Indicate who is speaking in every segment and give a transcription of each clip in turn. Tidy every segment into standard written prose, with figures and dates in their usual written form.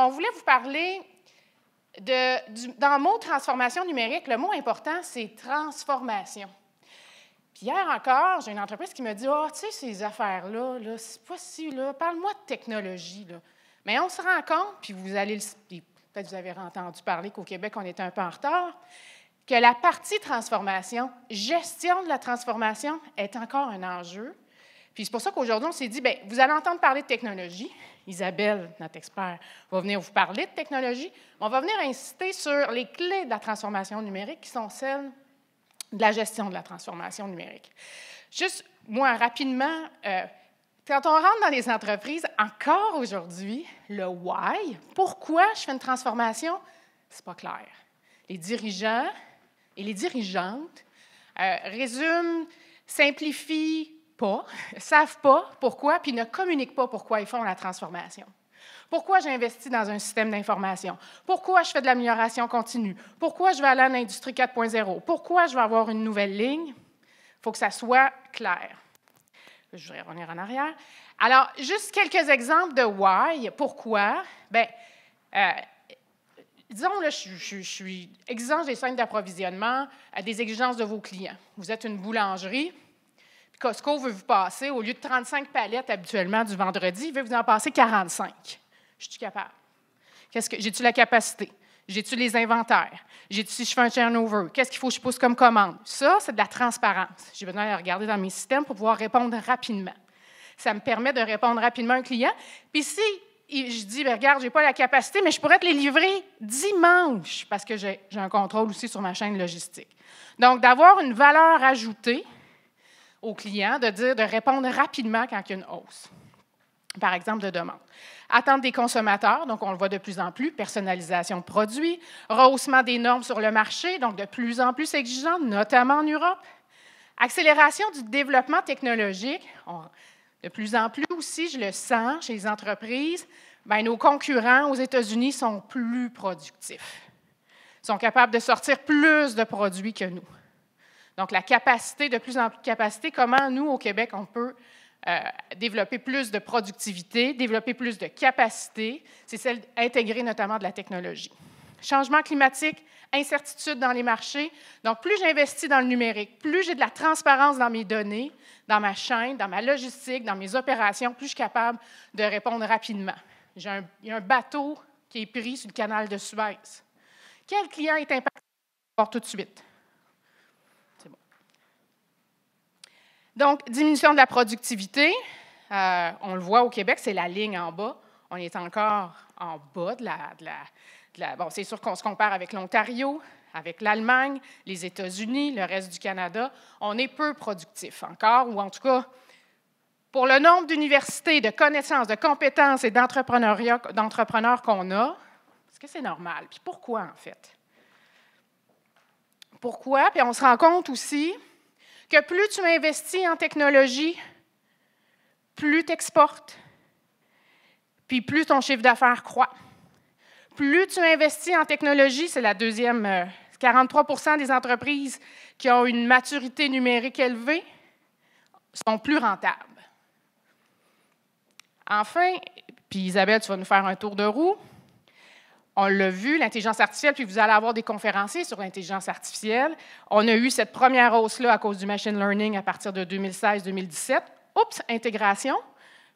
Speaker 1: on voulait vous parler dans le mot transformation numérique, le mot important, c'est transformation. Puis hier encore, j'ai une entreprise qui me dit « Ah, tu sais, ces affaires-là, là, c'est pas si, là, parle-moi de technologie. » Mais on se rend compte, puis vous allez, peut-être vous avez entendu parler qu'au Québec, on était un peu en retard, que la partie transformation, gestion de la transformation, est encore un enjeu. Puis c'est pour ça qu'aujourd'hui, on s'est dit, bien, vous allez entendre parler de technologie. Isabelle, notre expert, va venir vous parler de technologie. On va venir insister sur les clés de la transformation numérique qui sont celles de la gestion de la transformation numérique. Juste, moi, rapidement, quand on rentre dans les entreprises, encore aujourd'hui, le « why », pourquoi je fais une transformation, c'est pas clair. Les dirigeants et les dirigeantes résument, simplifient pas, ne savent pas pourquoi, puis ne communiquent pas pourquoi ils font la transformation. Pourquoi j'investis dans un système d'information? Pourquoi je fais de l'amélioration continue? Pourquoi je vais aller à l'industrie 4.0? Pourquoi je vais avoir une nouvelle ligne? Il faut que ça soit clair. Je voudrais revenir en arrière. Alors, juste quelques exemples de « why », pourquoi. Bien, disons, là, je suis exigence des chaînes d'approvisionnement, des exigences de vos clients. Vous êtes une boulangerie, puis Costco veut vous passer, au lieu de 35 palettes habituellement du vendredi, il veut vous en passer 45. Je suis capable. J'ai-tu la capacité? J'ai-tu les inventaires? Si je fais un turnover, qu'est-ce qu'il faut que je pousse comme commande? Ça, c'est de la transparence. J'ai besoin de regarder dans mes systèmes pour pouvoir répondre rapidement. Ça me permet de répondre rapidement à un client. Puis si je dis, bien, regarde, je n'ai pas la capacité, mais je pourrais te les livrer dimanche, parce que j'ai un contrôle aussi sur ma chaîne logistique. Donc, d'avoir une valeur ajoutée au client, de répondre rapidement quand il y a une hausse, par exemple, de demande. Attente des consommateurs, donc on le voit de plus en plus, personnalisation de produits, rehaussement des normes sur le marché, donc de plus en plus exigeant, notamment en Europe. Accélération du développement technologique, de plus en plus aussi, je le sens chez les entreprises, bien, nos concurrents aux États-Unis sont plus productifs, sont capables de sortir plus de produits que nous. Donc, la capacité, de plus en plus de capacité, comment nous, au Québec, on peut développer plus de productivité, développer plus de capacité, c'est celle d'intégrer notamment de la technologie. Changement climatique, incertitude dans les marchés. Donc, plus j'investis dans le numérique, plus j'ai de la transparence dans mes données, dans ma chaîne, dans ma logistique, dans mes opérations, plus je suis capable de répondre rapidement. Il y a un bateau qui est pris sur le canal de Suez. Quel client est impacté? Je vais voir tout de suite. Donc, diminution de la productivité. On le voit au Québec, c'est la ligne en bas. On est encore en bas bon, c'est sûr qu'on se compare avec l'Ontario, avec l'Allemagne, les États-Unis, le reste du Canada. On est peu productif encore, ou en tout cas, pour le nombre d'universités, de connaissances, de compétences et d'entrepreneurs qu'on a, est-ce que c'est normal? Puis pourquoi, en fait? Pourquoi? Puis on se rend compte aussi que plus tu investis en technologie, plus tu exportes, puis plus ton chiffre d'affaires croît. Plus tu investis en technologie, c'est la deuxième, 43 % des entreprises qui ont une maturité numérique élevée sont plus rentables. Enfin, puis Isabelle, tu vas nous faire un tour de roue. On l'a vu, l'intelligence artificielle, puis vous allez avoir des conférenciers sur l'intelligence artificielle. On a eu cette première hausse-là à cause du machine learning à partir de 2016-2017. Oups, intégration.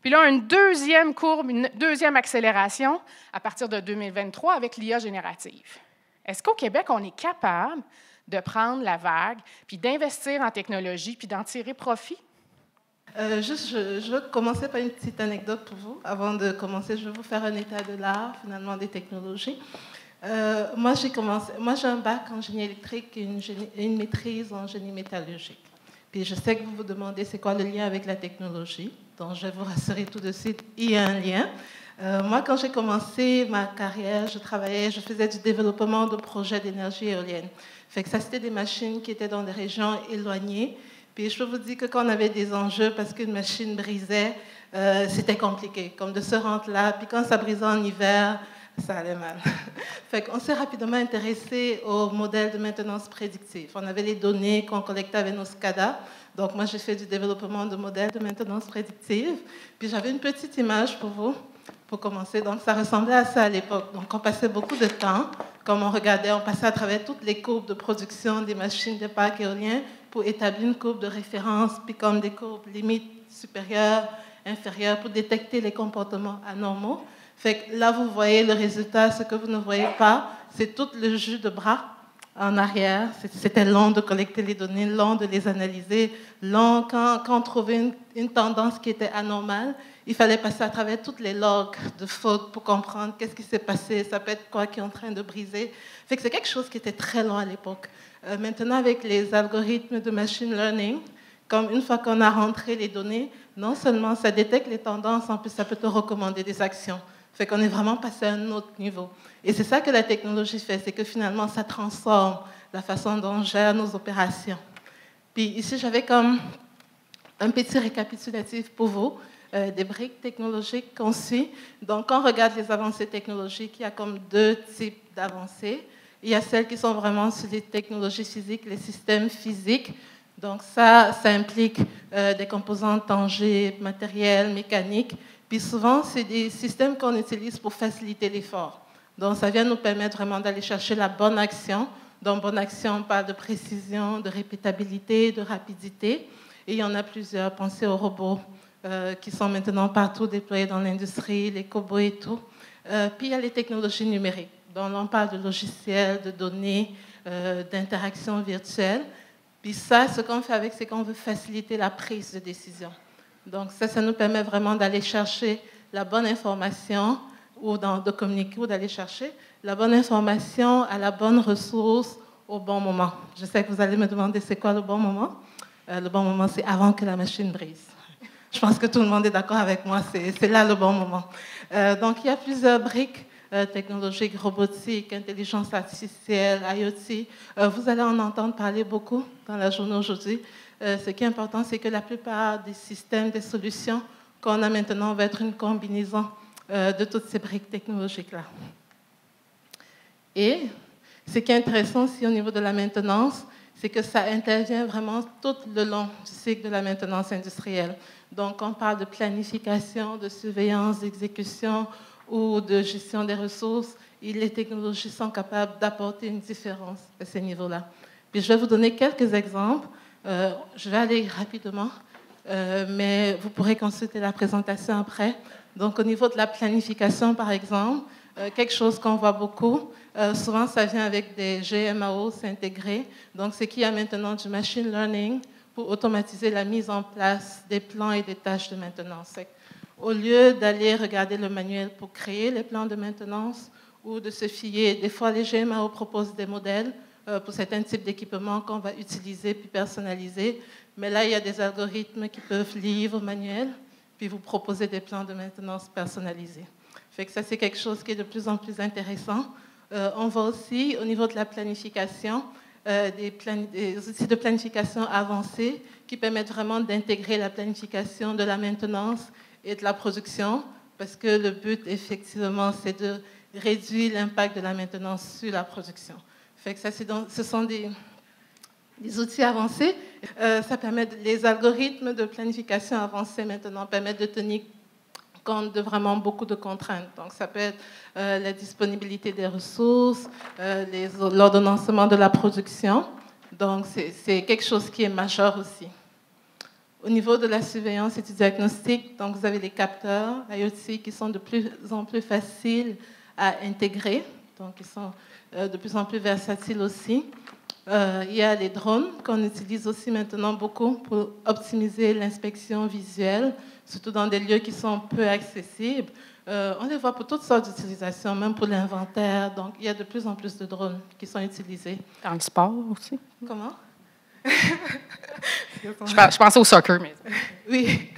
Speaker 1: Puis là, une deuxième courbe, une deuxième accélération à partir de 2023 avec l'IA générative. Est-ce qu'au Québec, on est capable de prendre la vague, puis d'investir en technologie, puis d'en tirer profit?
Speaker 2: Je veux commencer par une petite anecdote pour vous. Avant de commencer, je vais vous faire un état de l'art, finalement, des technologies. Moi, j'ai un bac en génie électrique et une maîtrise en génie métallurgique. Puis je sais que vous vous demandez c'est quoi le lien avec la technologie. Donc, je vais vous rassurer tout de suite, il y a un lien. Moi, quand j'ai commencé ma carrière, je faisais du développement de projets d'énergie éolienne. Fait que ça, c'était des machines qui étaient dans des régions éloignées. Puis je peux vous dire que quand on avait des enjeux parce qu'une machine brisait, c'était compliqué, comme de se rendre là. Puis quand ça brisait en hiver, ça allait mal. Fait qu'on s'est rapidement intéressé au modèle de maintenance prédictive. On avait les données qu'on collectait avec nos SCADA. Donc moi, j'ai fait du développement de modèles de maintenance prédictive. Puis j'avais une petite image pour vous. pour commencer. Donc, ça ressemblait à ça à l'époque. Donc, on passait beaucoup de temps, comme on regardait, on passait à travers toutes les courbes de production des machines des parcs éoliens pour établir une courbe de référence, puis comme des courbes limites supérieures, inférieures, pour détecter les comportements anormaux. Fait que là, vous voyez le résultat. Ce que vous ne voyez pas, c'est tout le jus de bras en arrière. C'était long de collecter les données, long de les analyser, long quand on trouvait une tendance qui était anormale. Il fallait passer à travers toutes les logs de fautes pour comprendre qu'est-ce qui s'est passé, ça peut être quoi qui est en train de briser. Fait que c'est quelque chose qui était très long à l'époque. Maintenant, avec les algorithmes de machine learning, comme une fois qu'on a rentré les données, non seulement ça détecte les tendances, en plus ça peut te recommander des actions. Fait qu'on est vraiment passé à un autre niveau. Et c'est ça que la technologie fait, c'est que finalement, ça transforme la façon dont on gère nos opérations. Puis ici, j'avais comme un petit récapitulatif pour vous, des briques technologiques qu'on suit. Donc, quand on regarde les avancées technologiques, il y a comme deux types d'avancées. Il y a celles qui sont vraiment sur les technologies physiques, les systèmes physiques. Donc, ça implique des composants tangibles, matériels, mécaniques. Puis souvent, c'est des systèmes qu'on utilise pour faciliter l'effort. Donc, ça vient nous permettre vraiment d'aller chercher la bonne action. Donc, bonne action, on parle de précision, de répétabilité, de rapidité. Et il y en a plusieurs. Pensez aux robots qui sont maintenant partout déployés dans l'industrie, les cobots et tout. Puis, il y a les technologies numériques. Donc, on parle de logiciels, de données, d'interactions virtuelles. Puis ça, ce qu'on fait avec, c'est qu'on veut faciliter la prise de décision. Donc ça nous permet vraiment d'aller chercher la bonne information ou de communiquer ou d'aller chercher la bonne information à la bonne ressource au bon moment. Je sais que vous allez me demander c'est quoi le bon moment. Le bon moment, c'est avant que la machine brise. Je pense que tout le monde est d'accord avec moi, c'est là le bon moment. Donc il y a plusieurs briques technologiques, robotiques, intelligence artificielle, IoT. Vous allez en entendre parler beaucoup dans la journée aujourd'hui. Ce qui est important, c'est que la plupart des systèmes, des solutions qu'on a maintenant vont être une combinaison de toutes ces briques technologiques-là. Et ce qui est intéressant aussi au niveau de la maintenance, c'est que ça intervient vraiment tout le long du cycle de la maintenance industrielle. Donc, on parle de planification, de surveillance, d'exécution ou de gestion des ressources, et les technologies sont capables d'apporter une différence à ces niveaux-là. Puis, je vais vous donner quelques exemples. Je vais aller rapidement, mais vous pourrez consulter la présentation après. Donc, au niveau de la planification, par exemple, quelque chose qu'on voit beaucoup, souvent ça vient avec des GMAO intégrés. Donc, c'est qu'il y a maintenant du machine learning pour automatiser la mise en place des plans et des tâches de maintenance. Au lieu d'aller regarder le manuel pour créer les plans de maintenance ou de se fier, des fois les GMAO proposent des modèles pour certains types d'équipements qu'on va utiliser puis personnaliser. Mais là, il y a des algorithmes qui peuvent lire vos manuels puis vous proposer des plans de maintenance personnalisés. Fait que ça, c'est quelque chose qui est de plus en plus intéressant. On voit aussi, au niveau de la planification, des outils de planification avancés qui permettent vraiment d'intégrer la planification de la maintenance et de la production, parce que le but, effectivement, c'est de réduire l'impact de la maintenance sur la production. Fait que ça, ce sont des outils avancés. Ça permet, les algorithmes de planification avancés maintenant permettent de tenir compte de vraiment beaucoup de contraintes. Donc, ça peut être la disponibilité des ressources, l'ordonnancement de la production. Donc, c'est quelque chose qui est majeur aussi. Au niveau de la surveillance et du diagnostic, donc vous avez les capteurs IoT qui sont de plus en plus faciles à intégrer. Donc, ils sont de plus en plus versatiles aussi. Il y a les drones qu'on utilise aussi maintenant beaucoup pour optimiser l'inspection visuelle, surtout dans des lieux qui sont peu accessibles. On les voit pour toutes sortes d'utilisations, même pour l'inventaire. Donc, il y a de plus en plus de drones qui sont utilisés.
Speaker 1: Dans le sport aussi.
Speaker 2: Comment?
Speaker 1: Je pensais au soccer, mais...
Speaker 2: Oui,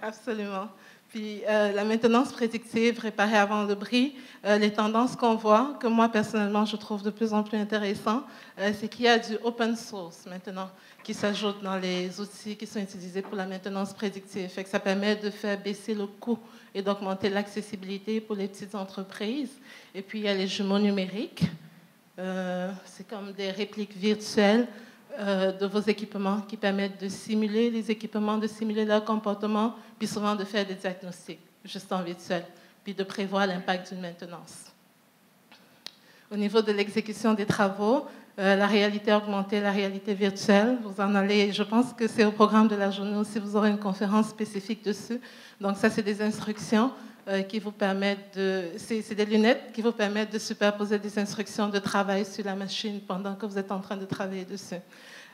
Speaker 2: absolument. Puis la maintenance prédictive, réparer avant le bris, les tendances qu'on voit, que moi personnellement je trouve de plus en plus intéressant, c'est qu'il y a du open source maintenant qui s'ajoute dans les outils qui sont utilisés pour la maintenance prédictive. Fait que ça permet de faire baisser le coût et d'augmenter l'accessibilité pour les petites entreprises. Et puis il y a les jumeaux numériques. C'est comme des répliques virtuelles de vos équipements, qui permettent de simuler les équipements, de simuler leur comportement, puis souvent de faire des diagnostics, juste en virtuel, puis de prévoir l'impact d'une maintenance. Au niveau de l'exécution des travaux, la réalité augmentée, la réalité virtuelle, vous en allez, je pense que c'est au programme de la journée aussi, vous aurez une conférence spécifique dessus. Donc ça, c'est des instructions qui vous permettent de... C'est des lunettes qui vous permettent de superposer des instructions de travail sur la machine pendant que vous êtes en train de travailler dessus.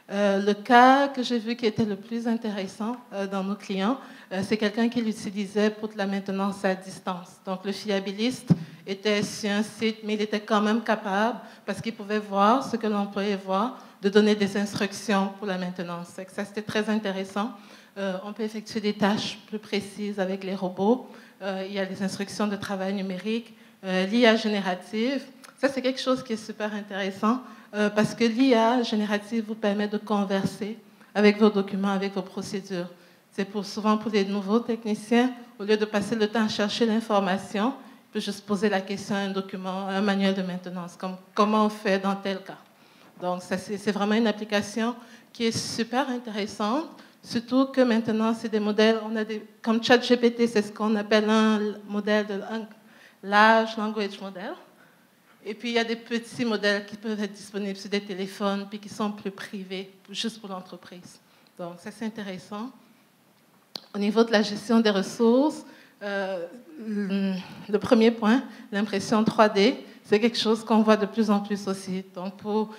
Speaker 2: Le cas que j'ai vu qui était le plus intéressant dans nos clients, c'est quelqu'un qui l'utilisait pour de la maintenance à distance. Donc le fiabiliste était sur un site, mais il était quand même capable, parce qu'il pouvait voir ce que l'employé voit, de donner des instructions pour la maintenance. Ça, c'était très intéressant. On peut effectuer des tâches plus précises avec les robots. Il y a les instructions de travail numérique, l'IA générative. Ça, c'est quelque chose qui est super intéressant parce que l'IA générative vous permet de converser avec vos documents, avec vos procédures. C'est souvent pour les nouveaux techniciens, au lieu de passer le temps à chercher l'information, il peut juste poser la question à un document, un manuel de maintenance, comme comment on fait dans tel cas. Donc, ça, c'est vraiment une application qui est super intéressante, surtout que maintenant, c'est des modèles, comme ChatGPT, c'est ce qu'on appelle un modèle de large language model. Et puis, il y a des petits modèles qui peuvent être disponibles sur des téléphones, puis qui sont plus privés, juste pour l'entreprise. Donc, ça, c'est intéressant. Au niveau de la gestion des ressources, le premier point, l'impression 3D, c'est quelque chose qu'on voit de plus en plus aussi. Donc, pour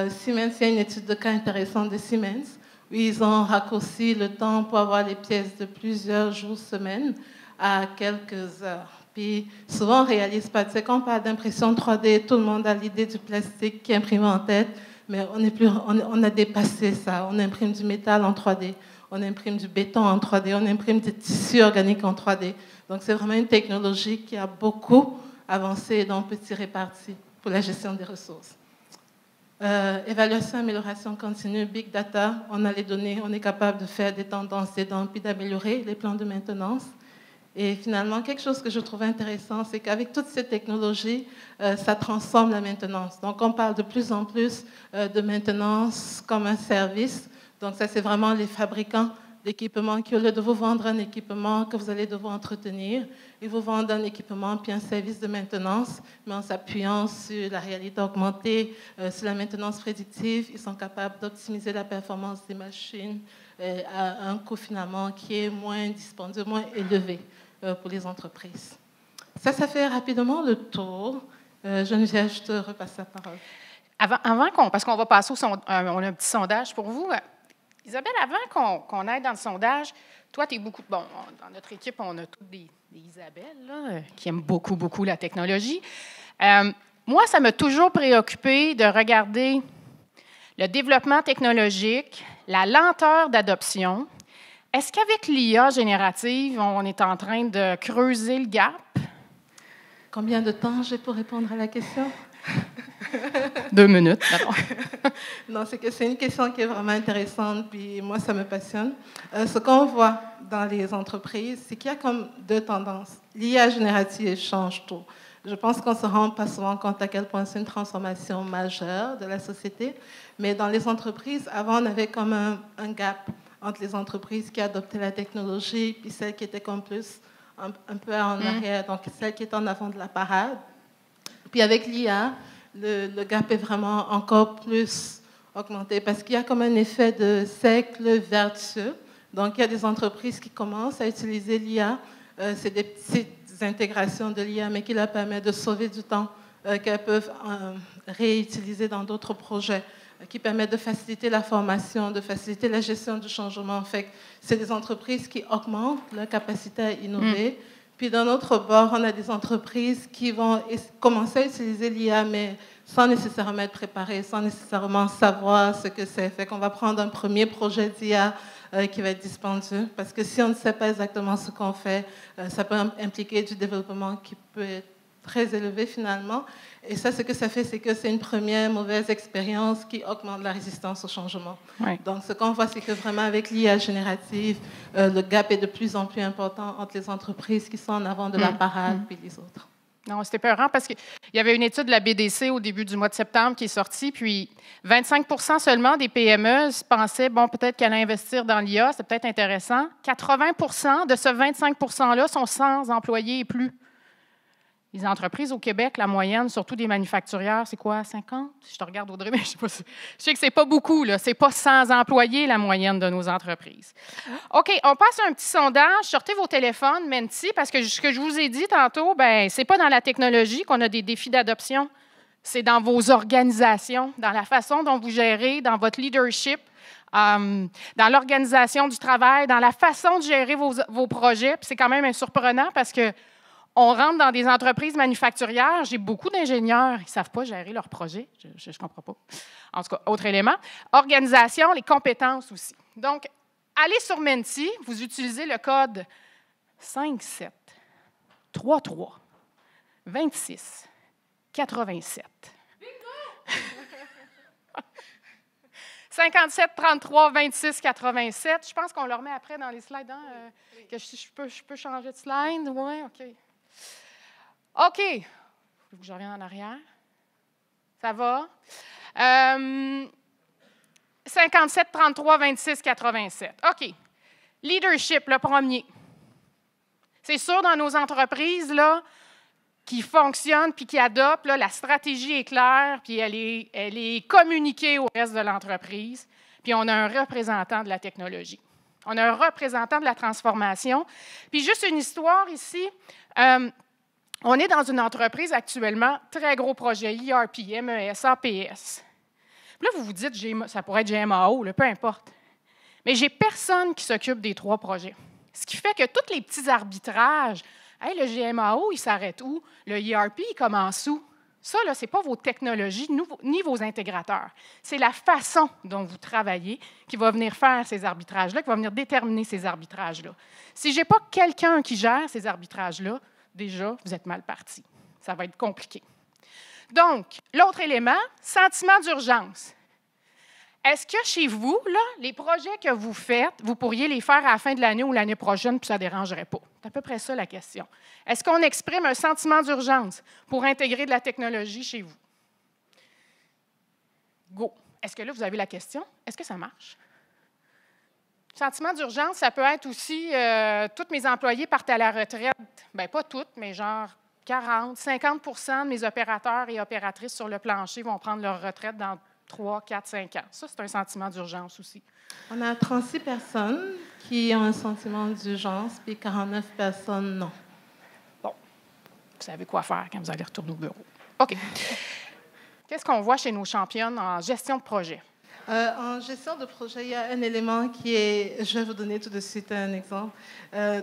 Speaker 2: Siemens, il y a une étude de cas intéressante de Siemens, où ils ont raccourci le temps pour avoir les pièces de plusieurs jours, semaines, à quelques heures. Puis souvent, on ne réalise pas. Tu sais, quand on parle d'impression 3D, tout le monde a l'idée du plastique qui est imprimé en tête, mais on a dépassé ça. On imprime du métal en 3D, on imprime du béton en 3D, on imprime des tissus organiques en 3D. Donc, c'est vraiment une technologie qui a beaucoup avancé et dont on peut tirer parti pour la gestion des ressources. Évaluation, amélioration continue, big data, on a les données, on est capable de faire des tendances et puis d'améliorer les plans de maintenance. Et finalement, quelque chose que je trouve intéressant, c'est qu'avec toutes ces technologies, ça transforme la maintenance. Donc, on parle de plus en plus de maintenance comme un service. Donc, ça, c'est vraiment les fabricants d'équipements qui, au lieu de vous vendre un équipement que vous allez devoir entretenir, ils vous vendent un équipement puis un service de maintenance, mais en s'appuyant sur la réalité augmentée, sur la maintenance prédictive, ils sont capables d'optimiser la performance des machines à un coût finalement qui est moins dispendieux, moins élevé pour les entreprises. Ça fait rapidement le tour. Geneviève, je te repasse la parole.
Speaker 1: Parce qu'on va passer on a un petit sondage pour vous. Isabelle, avant qu'on aille dans le sondage, toi, tu es beaucoup... Bon, dans notre équipe, on a toutes des Isabelles là, qui aiment beaucoup, beaucoup la technologie. Moi, ça m'a toujours préoccupé de regarder le développement technologique, la lenteur d'adoption. Est-ce qu'avec l'IA générative, on est en train de creuser le gap?
Speaker 2: Combien de temps j'ai pour répondre à la question?
Speaker 1: 2 minutes.
Speaker 2: Non, c'est une question qui est vraiment intéressante, puis moi, ça me passionne. Ce qu'on voit dans les entreprises, c'est qu'il y a comme 2 tendances. L'IA générative change tout. Je pense qu'on ne se rend pas souvent compte à quel point c'est une transformation majeure de la société, mais dans les entreprises, avant, on avait comme un gap entre les entreprises qui adoptaient la technologie puis celles qui étaient comme plus un peu en arrière, donc celles qui étaient en avant de la parade. Puis avec l'IA, le gap est vraiment encore plus augmenté parce qu'il y a comme un effet de cercle vertueux. Donc, il y a des entreprises qui commencent à utiliser l'IA. C'est des petites intégrations de l'IA, mais qui leur permettent de sauver du temps qu'elles peuvent réutiliser dans d'autres projets, qui permettent de faciliter la formation, de faciliter la gestion du changement. En fait, c'est des entreprises qui augmentent leur capacité à innover. Puis d'un autre bord, on a des entreprises qui vont commencer à utiliser l'IA, mais sans nécessairement être préparées, sans nécessairement savoir ce que c'est. Fait qu'on va prendre un premier projet d'IA qui va être dispendieux, parce que si on ne sait pas exactement ce qu'on fait, ça peut impliquer du développement qui peut être très élevé finalement. Et ça, ce que ça fait, c'est que c'est une première mauvaise expérience qui augmente la résistance au changement. Ouais. Donc, ce qu'on voit, c'est que vraiment, avec l'IA générative, le gap est de plus en plus important entre les entreprises qui sont en avant de la parade et les autres.
Speaker 1: Non, c'était peurant parce qu'il y avait une étude de la BDC au début du mois de septembre qui est sortie, puis 25 seulement des PME pensaient, bon, peut-être qu'elle allait investir dans l'IA, c'est peut-être intéressant. 80 de ce 25 %-là sont sans employés et plus. Les entreprises au Québec, la moyenne, surtout des manufacturières, c'est quoi, 50? Je te regarde, Audrey, mais je sais que ce n'est pas beaucoup, là. Ce n'est pas 100 employés, la moyenne de nos entreprises. OK, on passe à un petit sondage. Sortez vos téléphones, Menti, parce que ce que je vous ai dit tantôt, bien, ce n'est pas dans la technologie qu'on a des défis d'adoption. C'est dans vos organisations, dans la façon dont vous gérez, dans votre leadership, dans l'organisation du travail, dans la façon de gérer vos projets. Puis c'est quand même surprenant parce que on rentre dans des entreprises manufacturières. J'ai beaucoup d'ingénieurs, ils ne savent pas gérer leurs projets. Je ne comprends pas. En tout cas, autre élément. Organisation, les compétences aussi. Donc, allez sur Menti, vous utilisez le code 5733 26 87. 57 33 26 87. Je pense qu'on le remet après dans les slides. Hein? Que je peux changer de slide? Oui, OK. OK. Il faut que je revienne en arrière. Ça va? 57 33 26 87. OK. Leadership, le premier. C'est sûr, dans nos entreprises là, qui fonctionnent puis qui adoptent, là, la stratégie est claire, puis elle est communiquée au reste de l'entreprise. Puis on a un représentant de la technologie. On a un représentant de la transformation. Puis juste une histoire ici. On est dans une entreprise actuellement, très gros projet, ERP, MES, APS. Puis là, vous vous dites, ça pourrait être GMAO, là, peu importe. Mais j'ai personne qui s'occupe des 3 projets. Ce qui fait que tous les petits arbitrages, hey, le GMAO, il s'arrête où? Le ERP, il commence où? Ça, ce n'est pas vos technologies ni vos intégrateurs. C'est la façon dont vous travaillez qui va venir faire ces arbitrages-là, qui va venir déterminer ces arbitrages-là. Si je n'ai pas quelqu'un qui gère ces arbitrages-là, déjà, vous êtes mal parti. Ça va être compliqué. Donc, l'autre élément, sentiment d'urgence. Est-ce que chez vous, là, les projets que vous faites, vous pourriez les faire à la fin de l'année ou l'année prochaine, puis ça ne dérangerait pas? C'est à peu près ça la question. Est-ce qu'on exprime un sentiment d'urgence pour intégrer de la technologie chez vous? Go! Est-ce que là, vous avez la question? Est-ce que ça marche? Sentiment d'urgence, ça peut être aussi tous mes employés partent à la retraite. Bien, pas toutes, mais genre 40, 50 de mes opérateurs et opératrices sur le plancher vont prendre leur retraite dans 3, 4, 5 ans. Ça, c'est un sentiment d'urgence aussi.
Speaker 2: On a 36 personnes qui ont un sentiment d'urgence, puis 49 personnes non.
Speaker 1: Bon, vous savez quoi faire quand vous allez retourner au bureau. OK. Qu'est-ce qu'on voit chez nos championnes en gestion de projet?
Speaker 2: En gestion de projet, il y a un élément qui est, je vais vous donner tout de suite un exemple.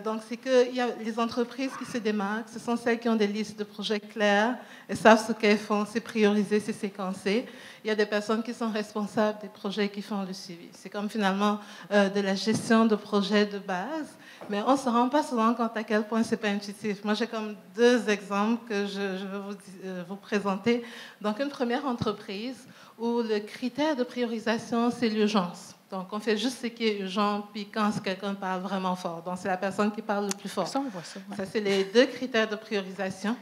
Speaker 2: Donc, c'est qu'il y a les entreprises qui se démarquent, ce sont celles qui ont des listes de projets claires, elles savent ce qu'elles font, c'est prioriser, c'est séquencer. Il y a des personnes qui sont responsables des projets qui font le suivi. C'est comme finalement de la gestion de projet de base, mais on ne se rend pas souvent compte à quel point ce n'est pas intuitif. Moi, j'ai comme 2 exemples que je veux vous présenter. Donc, une première entreprise où le critère de priorisation, c'est l'urgence. Donc, on fait juste ce qui est urgent, puis quand quelqu'un parle vraiment fort. Donc, c'est la personne qui parle le plus fort.
Speaker 1: Ça, on voit ça. Ouais.
Speaker 2: Ça, c'est les 2 critères de priorisation.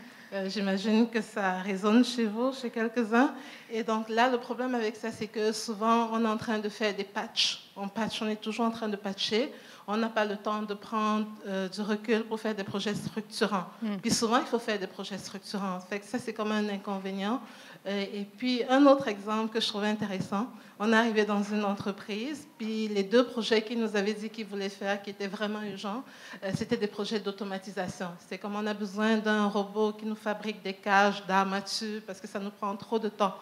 Speaker 2: J'imagine que ça résonne chez vous, chez quelques-uns. Et donc là, le problème avec ça, c'est que souvent, on est en train de faire des patchs. On est toujours en train de patcher. On n'a pas le temps de prendre du recul pour faire des projets structurants. Puis souvent, il faut faire des projets structurants. Fait que ça, c'est comme un inconvénient. Et puis, un autre exemple que je trouvais intéressant, on est arrivé dans une entreprise, puis les 2 projets qu'ils nous avaient dit qu'ils voulaient faire, qui étaient vraiment urgents, c'était des projets d'automatisation. C'est comme on a besoin d'un robot qui nous fabrique des cages d'armature parce que ça nous prend trop de temps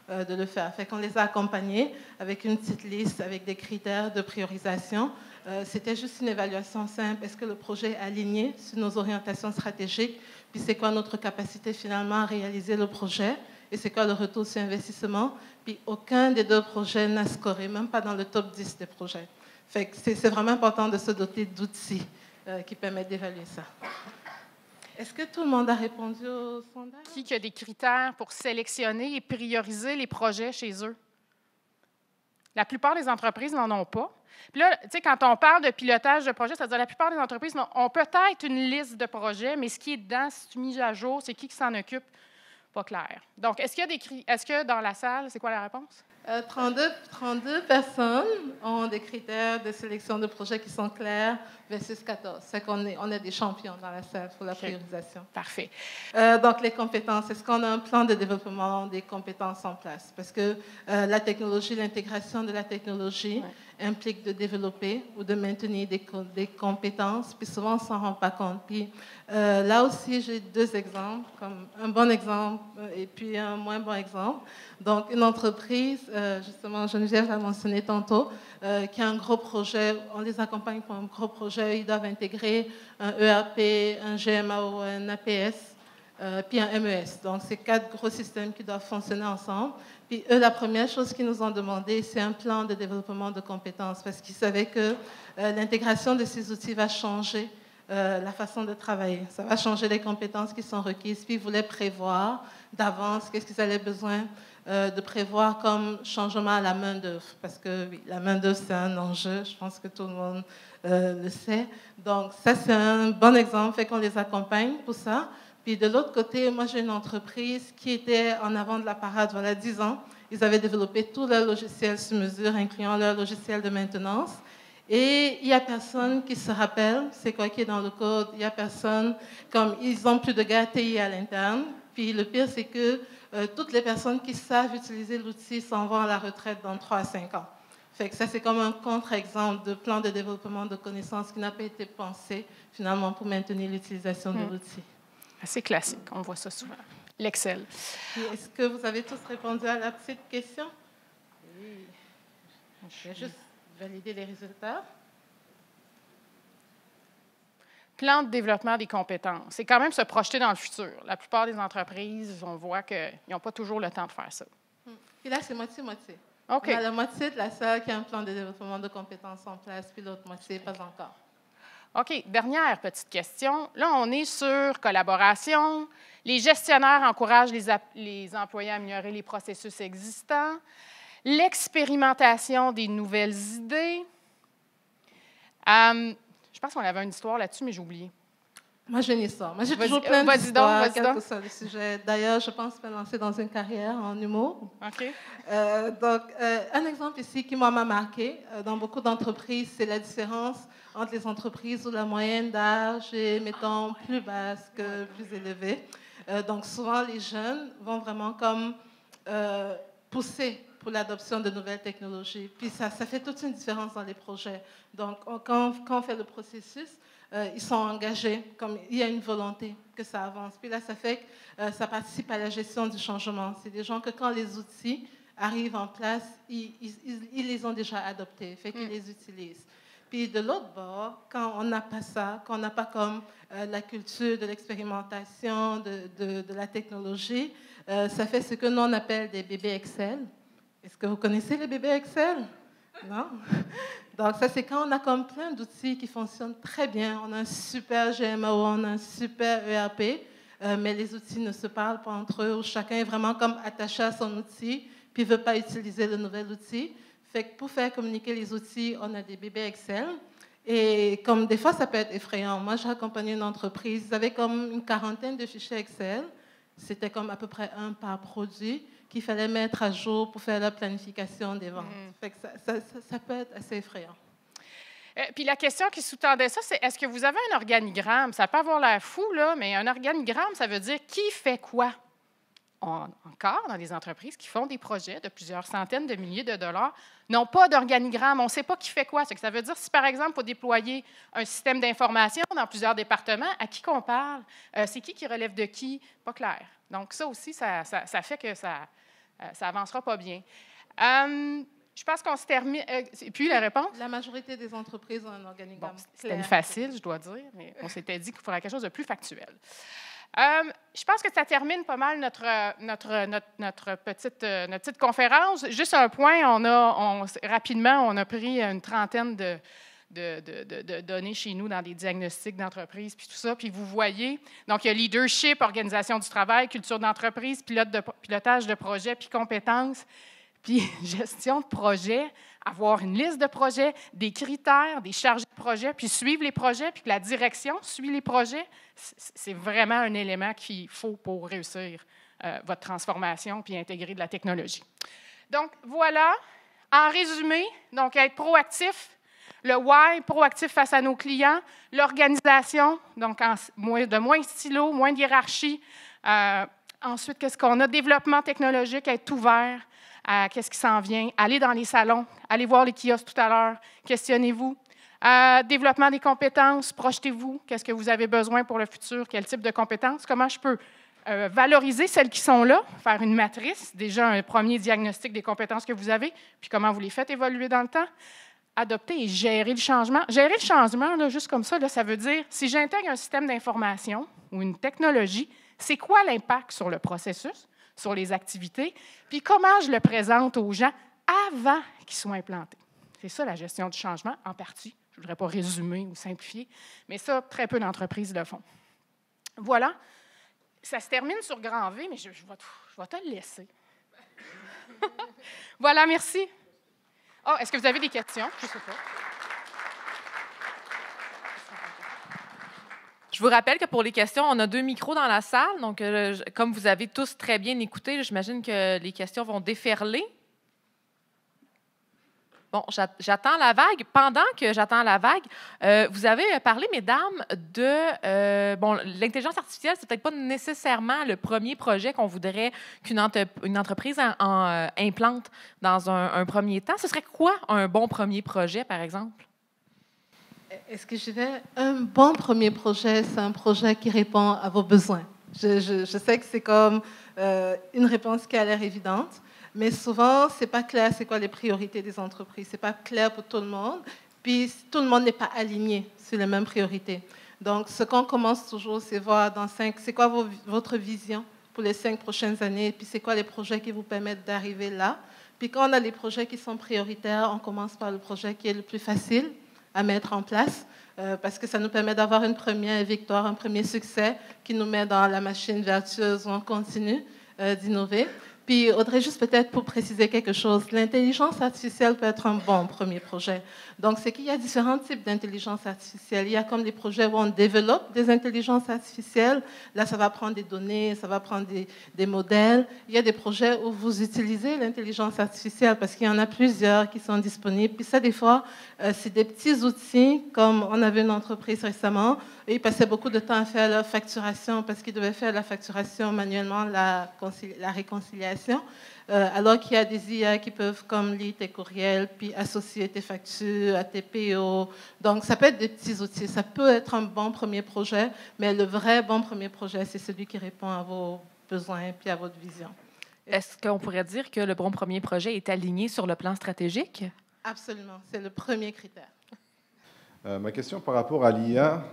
Speaker 2: de le faire. Fait qu'on les a accompagnés avec une petite liste, avec des critères de priorisation. C'était juste une évaluation simple. Est-ce que le projet est aligné sur nos orientations stratégiques? Puis c'est quoi notre capacité finalement à réaliser le projet? Et c'est quoi le retour sur investissement? Puis aucun des 2 projets n'a scoré, même pas dans le top 10 des projets. Fait que c'est vraiment important de se doter d'outils qui permettent d'évaluer ça. Est-ce que tout le monde a répondu au sondage?
Speaker 1: Qui a des critères pour sélectionner et prioriser les projets chez eux? La plupart des entreprises n'en ont pas. Puis là, tu sais, quand on parle de pilotage de projet, c'est-à-dire la plupart des entreprises ont peut-être une liste de projets, mais ce qui est dedans, si tu mises à jour, c'est qui s'en occupe, pas clair. Donc, est-ce que dans la salle, c'est quoi la réponse?
Speaker 2: 32 personnes ont des critères de sélection de projets qui sont clairs versus 14. C'est qu'on on est des champions dans la salle pour la priorisation.
Speaker 1: Parfait.
Speaker 2: Donc, les compétences. Est-ce qu'on a un plan de développement des compétences en place? Parce que la technologie, l'intégration de la technologie implique de développer ou de maintenir des compétences, puis souvent, on ne s'en rend pas compte. Puis là aussi, j'ai 2 exemples, comme un bon exemple et puis un moins bon exemple. Donc, une entreprise, justement, Geneviève l'a mentionné tantôt, qui a un gros projet, on les accompagne pour un gros projet, ils doivent intégrer un ERP, un GMAO, un APS, puis un MES. Donc, c'est 4 gros systèmes qui doivent fonctionner ensemble. Puis eux, la première chose qu'ils nous ont demandé, c'est un plan de développement de compétences, parce qu'ils savaient que l'intégration de ces outils va changer la façon de travailler. Ça va changer les compétences qui sont requises. Puis ils voulaient prévoir d'avance qu'est-ce qu'ils avaient besoin de prévoir comme changement à la main-d'œuvre. Parce que oui, la main-d'œuvre, c'est un enjeu. Je pense que tout le monde le sait. Donc, ça, c'est un bon exemple. Fait qu'on les accompagne pour ça. Puis de l'autre côté, moi, j'ai une entreprise qui était en avant de la parade, voilà, 10 ans. Ils avaient développé tout leur logiciel sur mesure, incluant leur logiciel de maintenance. Et il n'y a personne qui se rappelle c'est quoi qui est dans le code. Il n'y a personne, comme ils n'ont plus de gars TI à l'interne. Puis le pire, c'est que toutes les personnes qui savent utiliser l'outil s'en vont à la retraite dans 3 à 5 ans. Fait que ça, c'est comme un contre-exemple de plan de développement de connaissances qui n'a pas été pensé, finalement, pour maintenir l'utilisation de l'outil.
Speaker 1: Assez classique, on voit ça souvent. L'Excel.
Speaker 2: Est-ce que vous avez tous répondu à la petite question? Oui. Je vais juste valider les résultats.
Speaker 1: Plan de développement des compétences. C'est quand même se projeter dans le futur. La plupart des entreprises, on voit qu'ils n'ont pas toujours le temps de faire ça.
Speaker 2: Puis là, c'est moitié-moitié.
Speaker 1: Okay.
Speaker 2: On a la moitié de la salle qui a un plan de développement de compétences en place, puis l'autre moitié, pas encore.
Speaker 1: OK, dernière petite question. Là, on est sur collaboration. Les gestionnaires encouragent les employés à améliorer les processus existants. L'expérimentation des nouvelles idées. Je pense qu'on avait une histoire là-dessus, mais j'ai oublié.
Speaker 2: Moi, j'ai une histoire. Moi, j'ai toujours plein d'histoires, quel que soit le sujet. D'ailleurs, je pense me lancer dans une carrière en humour.
Speaker 1: OK.
Speaker 2: Donc, un exemple ici qui m'a marqué dans beaucoup d'entreprises, c'est la différence entre les entreprises où la moyenne d'âge est, mettons, plus basse que plus élevée. Donc, souvent, les jeunes vont vraiment comme pousser pour l'adoption de nouvelles technologies. Puis ça fait toute une différence dans les projets. Donc, quand on fait le processus, ils sont engagés, comme il y a une volonté que ça avance. Puis là, ça fait que ça participe à la gestion du changement. C'est des gens que quand les outils arrivent en place, ils les ont déjà adoptés, fait qu'ils les utilisent. Puis de l'autre bord, quand on n'a pas ça, quand on n'a pas comme la culture de l'expérimentation, de la technologie, ça fait ce que nous on appelle des bébés Excel. Est-ce que vous connaissez les bébés Excel? Non? Donc ça, c'est quand on a comme plein d'outils qui fonctionnent très bien. On a un super GMAO, on a un super ERP, mais les outils ne se parlent pas entre eux, où chacun est vraiment comme attaché à son outil, puis ne veut pas utiliser le nouvel outil. Fait que pour faire communiquer les outils, on a des bébés Excel. Et comme des fois, ça peut être effrayant. Moi, j'ai accompagné une entreprise, ils avaient comme une 40aine de fichiers Excel. C'était comme à peu près 1 par produit qu'il fallait mettre à jour pour faire la planification des ventes. Fait que ça peut être assez effrayant.
Speaker 1: Puis la question qui sous-tendait ça, c'est est-ce que vous avez un organigramme? Ça peut avoir l'air fou, là, mais un organigramme, ça veut dire qui fait quoi? Encore dans des entreprises qui font des projets de plusieurs centaines de milliers de dollars, n'ont pas d'organigramme. On ne sait pas qui fait quoi. Ça veut dire, si par exemple, il faut déployer un système d'information dans plusieurs départements, à qui qu'on parle? C'est qui relève de qui? Pas clair. Donc, ça aussi, ça fait que ça avancera pas bien. Je pense qu'on se termine. Puis la réponse?
Speaker 2: La majorité des entreprises ont un organigramme.
Speaker 1: Bon, c'était facile, je dois dire, mais on s'était dit qu'il faudrait quelque chose de plus factuel. Je pense que ça termine pas mal notre petite conférence. Juste un point, rapidement, on a pris une trentaine de données chez nous dans des diagnostics d'entreprise, puis tout ça. Puis vous voyez, donc il y a leadership, organisation du travail, culture d'entreprise, pilotage de projet, puis compétences. Puis gestion de projet, avoir une liste de projets, des critères, des chargés de projet, puis suivre les projets, puis que la direction suit les projets, c'est vraiment un élément qu'il faut pour réussir votre transformation puis intégrer de la technologie. Donc, voilà, en résumé, donc être proactif, le why, proactif face à nos clients, l'organisation, donc de moins de stylos, moins de hiérarchie. Ensuite, qu'est-ce qu'on a? Développement technologique, être ouvert à qu'est-ce qui s'en vient, aller dans les salons, aller voir les kiosques tout à l'heure, questionnez-vous. Développement des compétences, projetez-vous, qu'est-ce que vous avez besoin pour le futur, quel type de compétences, comment je peux valoriser celles qui sont là, faire une matrice, déjà un premier diagnostic des compétences que vous avez, puis comment vous les faites évoluer dans le temps. Adopter et gérer le changement. Gérer le changement, là, juste comme ça, là, ça veut dire, si j'intègre un système d'information ou une technologie, c'est quoi l'impact sur le processus, sur les activités, puis comment je le présente aux gens avant qu'ils soient implantés. C'est ça la gestion du changement, en partie. Je ne voudrais pas résumer ou simplifier, mais ça, très peu d'entreprises le font. Voilà. Ça se termine sur grand V, mais je vais te le laisser. Voilà, merci. Oh, est-ce que vous avez des questions? Je ne sais pas.
Speaker 3: Je vous rappelle que pour les questions, on a 2 micros dans la salle. Donc, comme vous avez tous très bien écouté, j'imagine que les questions vont déferler. Bon, j'attends la vague. Pendant que j'attends la vague, vous avez parlé, mesdames, de... l'intelligence artificielle, c'est peut-être pas nécessairement le premier projet qu'on voudrait qu'une entreprise implante dans un premier temps. Ce serait quoi un bon premier projet, par exemple?
Speaker 2: Est-ce que je dirais un bon premier projet, c'est un projet qui répond à vos besoins? Je sais que c'est comme une réponse qui a l'air évidente, mais souvent, ce n'est pas clair c'est quoi les priorités des entreprises. Ce n'est pas clair pour tout le monde. Puis, tout le monde n'est pas aligné sur les mêmes priorités. Donc, ce qu'on commence toujours, c'est voir c'est quoi votre vision pour les 5 prochaines années, puis c'est quoi les projets qui vous permettent d'arriver là. Puis, quand on a les projets qui sont prioritaires, on commence par le projet qui est le plus facile à mettre en place, parce que ça nous permet d'avoir une première victoire, un premier succès qui nous met dans la machine vertueuse où on continue d'innover. Puis, Audrey, juste peut-être pour préciser quelque chose, l'intelligence artificielle peut être un bon premier projet. Donc, c'est qu'il y a différents types d'intelligence artificielle. Il y a comme des projets où on développe des intelligences artificielles. Là, ça va prendre des données, ça va prendre des modèles. Il y a des projets où vous utilisez l'intelligence artificielle parce qu'il y en a plusieurs qui sont disponibles. Puis ça, des fois, c'est des petits outils, comme on avait une entreprise récemment, et ils passaient beaucoup de temps à faire leur facturation parce qu'ils devaient faire la facturation manuellement, la réconciliation, alors qu'il y a des IA qui peuvent comme lire tes courriels, puis associer tes factures à tes PO. Donc, ça peut être des petits outils. Ça peut être un bon premier projet, mais le vrai bon premier projet, c'est celui qui répond à vos besoins puis à votre vision.
Speaker 3: Est-ce qu'on pourrait dire que le bon premier projet est aligné sur le plan stratégique?
Speaker 2: Absolument. C'est le premier critère.
Speaker 4: Ma question par rapport à l'IA,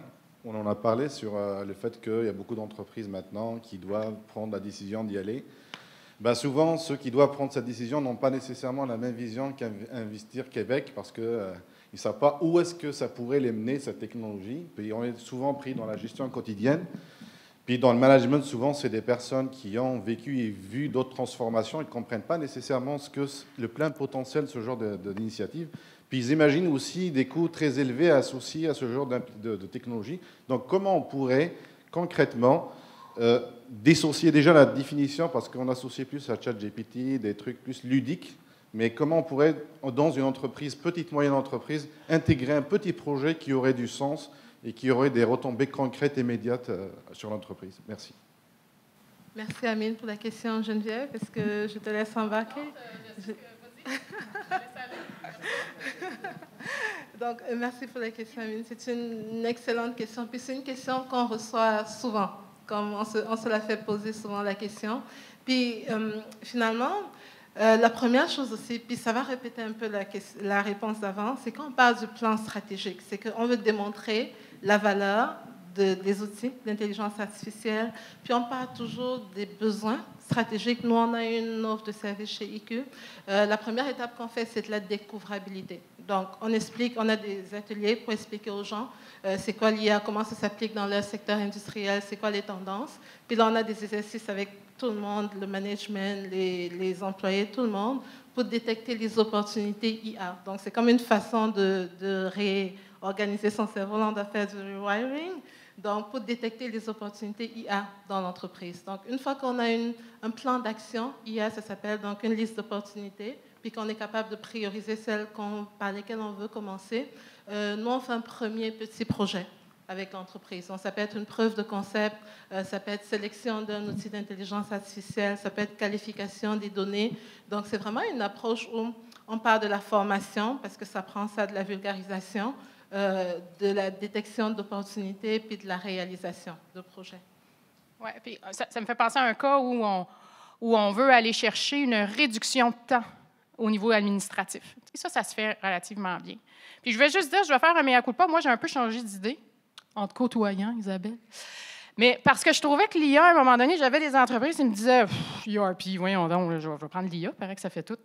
Speaker 4: on en a parlé sur le fait qu'il y a beaucoup d'entreprises maintenant qui doivent prendre la décision d'y aller. Ben souvent, ceux qui doivent prendre cette décision n'ont pas nécessairement la même vision qu'Investir Québec parce qu'ils ne savent pas où est-ce que ça pourrait les mener, cette technologie. Puis on est souvent pris dans la gestion quotidienne. Puis dans le management, souvent, c'est des personnes qui ont vécu et vu d'autres transformations et ne comprennent pas nécessairement le plein potentiel de ce genre d'initiative. Puis ils imaginent aussi des coûts très élevés associés à ce genre de technologie. Donc comment on pourrait concrètement dissocier déjà la définition, parce qu'on associe plus à ChatGPT des trucs plus ludiques, mais comment on pourrait, dans une entreprise, petite, moyenne entreprise, intégrer un petit projet qui aurait du sens et qui aurait des retombées concrètes et immédiates sur l'entreprise. Merci.
Speaker 2: Merci Amine pour la question, Geneviève. Est-ce que je te laisse embarquer? Donc, merci pour la question, Amine. C'est une excellente question. Puis c'est une question qu'on reçoit souvent, comme on se la fait poser souvent la question. Puis finalement, la première chose aussi, puis ça va répéter un peu la réponse d'avant, c'est quand on parle du plan stratégique, c'est qu'on veut démontrer la valeur des outils d'intelligence artificielle, puis on parle toujours des besoins stratégiques. Nous, on a une offre de service chez IQ. La première étape qu'on fait, c'est de la découvrabilité. Donc, on a des ateliers pour expliquer aux gens c'est quoi l'IA, comment ça s'applique dans leur secteur industriel, c'est quoi les tendances. Puis là, on a des exercices avec tout le monde, le management, les employés, tout le monde, pour détecter les opportunités IA. Donc, c'est comme une façon de réorganiser son cerveau. Là, on doit faire du rewiring. Donc, pour détecter les opportunités IA dans l'entreprise. Donc, une fois qu'on a un plan d'action, IA, ça s'appelle donc une liste d'opportunités, puis qu'on est capable de prioriser celles par lesquelles on veut commencer, nous, on fait un premier petit projet avec l'entreprise. Donc, ça peut être une preuve de concept, ça peut être sélection d'un outil d'intelligence artificielle, ça peut être qualification des données. Donc, c'est vraiment une approche où on part de la formation, parce que ça prend ça de la vulgarisation, de la détection d'opportunités, puis de la réalisation de projets.
Speaker 1: Oui, puis ça me fait penser à un cas où on veut aller chercher une réduction de temps au niveau administratif. Et ça se fait relativement bien. Puis je vais juste dire, je vais faire un mea culpa. Moi, j'ai un peu changé d'idée, en te côtoyant, Isabelle. Mais parce que je trouvais que l'IA, à un moment donné, j'avais des entreprises qui me disaient « ERP, voyons donc, je vais prendre l'IA, il paraît que ça fait tout. »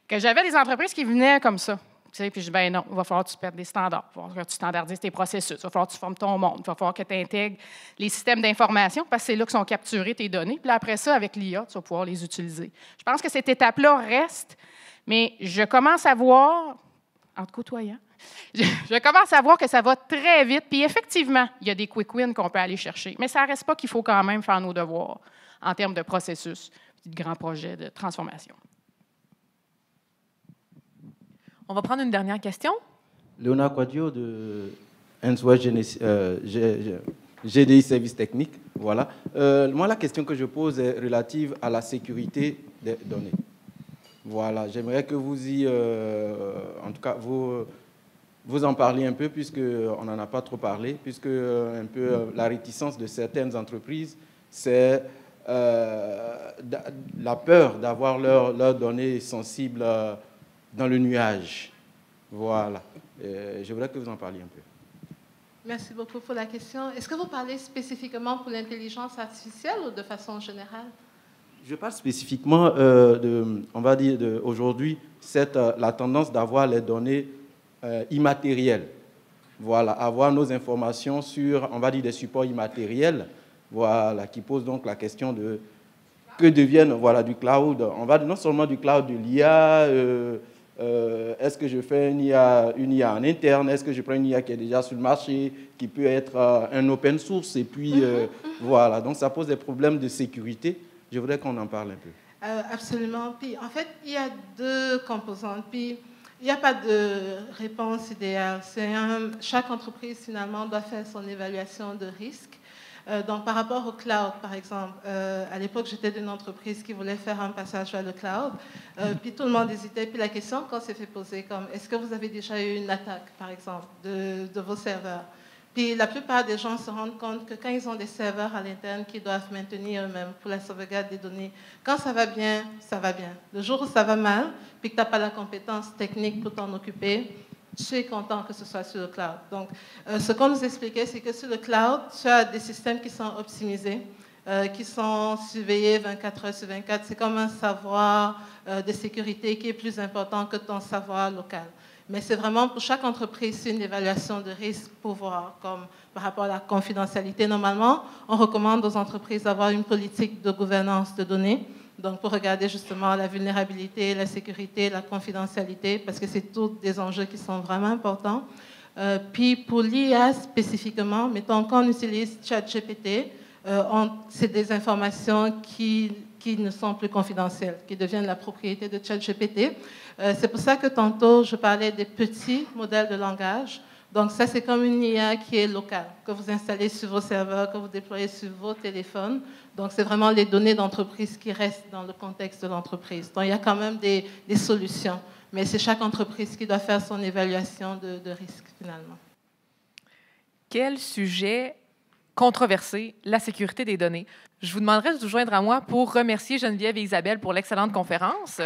Speaker 1: Que j'avais des entreprises qui venaient comme ça. Tu sais, puis je dis, ben non, il va falloir que tu perdes des standards, il va falloir que tu standardises tes processus, il va falloir que tu formes ton monde, il va falloir que tu intègres les systèmes d'information parce que c'est là que sont capturées tes données. Puis là, après ça, avec l'IA, tu vas pouvoir les utiliser. Je pense que cette étape-là reste, mais je commence à voir, en te côtoyant, je commence à voir que ça va très vite. Puis effectivement, il y a des quick wins qu'on peut aller chercher, mais ça ne reste pas qu'il faut quand même faire nos devoirs en termes de processus, de grands projets de transformation.
Speaker 3: On va prendre une dernière question.
Speaker 5: Léonard Quadio de Ainsworth GDI Services Techniques. Voilà. Moi, la question que je pose est relative à la sécurité des données. Voilà. J'aimerais que vous en tout cas, vous en parliez un peu, puisqu'on n'en a pas trop parlé, puisque un peu la réticence de certaines entreprises, c'est la peur d'avoir leurs données sensibles dans le nuage. Voilà. Je voudrais que vous en parliez un peu.
Speaker 2: Merci beaucoup pour la question. Est-ce que vous parlez spécifiquement pour l'intelligence artificielle ou de façon générale?
Speaker 5: Je parle spécifiquement on va dire, aujourd'hui, la tendance d'avoir les données immatérielles. Voilà, avoir nos informations sur, on va dire, des supports immatériels, voilà, qui pose donc la question de que deviennent, voilà, du cloud. On va non seulement du cloud de l'IA, est-ce que je fais une IA en interne? Est-ce que je prends une IA qui est déjà sur le marché, qui peut être un open source? Et puis, voilà. Donc, ça pose des problèmes de sécurité. Je voudrais qu'on en parle un peu.
Speaker 2: Absolument. Puis, en fait, il y a deux composantes. Puis, il n'y a pas de réponse idéale. Chaque entreprise, finalement, doit faire son évaluation de risque. Donc, par rapport au cloud, par exemple, à l'époque, j'étais d'une entreprise qui voulait faire un passage vers le cloud, puis tout le monde hésitait. Puis la question, quand s'est fait poser, comme, est-ce que vous avez déjà eu une attaque, par exemple, de vos serveurs? Puis la plupart des gens se rendent compte que quand ils ont des serveurs à l'interne qu'ils doivent maintenir eux-mêmes pour la sauvegarde des données, quand ça va bien, ça va bien. Le jour où ça va mal, puis que tu n'as pas la compétence technique pour t'en occuper, je suis content que ce soit sur le cloud. Donc, ce qu'on nous expliquait, c'est que sur le cloud, tu as des systèmes qui sont optimisés, qui sont surveillés 24 heures sur 24. C'est comme un savoir de sécurité qui est plus important que ton savoir local. Mais c'est vraiment pour chaque entreprise une évaluation de risque pour voir, comme par rapport à la confidentialité. Normalement, on recommande aux entreprises d'avoir une politique de gouvernance de données. Donc, pour regarder justement la vulnérabilité, la sécurité, la confidentialité, parce que c'est tous des enjeux qui sont vraiment importants. Puis, pour l'IA spécifiquement, mettons, quand on utilise ChatGPT, c'est des informations qui ne sont plus confidentielles, qui deviennent la propriété de ChatGPT. C'est pour ça que tantôt, je parlais des petits modèles de langage. Donc, ça, c'est comme une IA qui est locale, que vous installez sur vos serveurs, que vous déployez sur vos téléphones. Donc, c'est vraiment les données d'entreprise qui restent dans le contexte de l'entreprise. Donc, il y a quand même des solutions. Mais c'est chaque entreprise qui doit faire son évaluation de risque, finalement.
Speaker 3: Quel sujet controversé, la sécurité des données. Je vous demanderai de vous joindre à moi pour remercier Geneviève et Isabelle pour l'excellente conférence.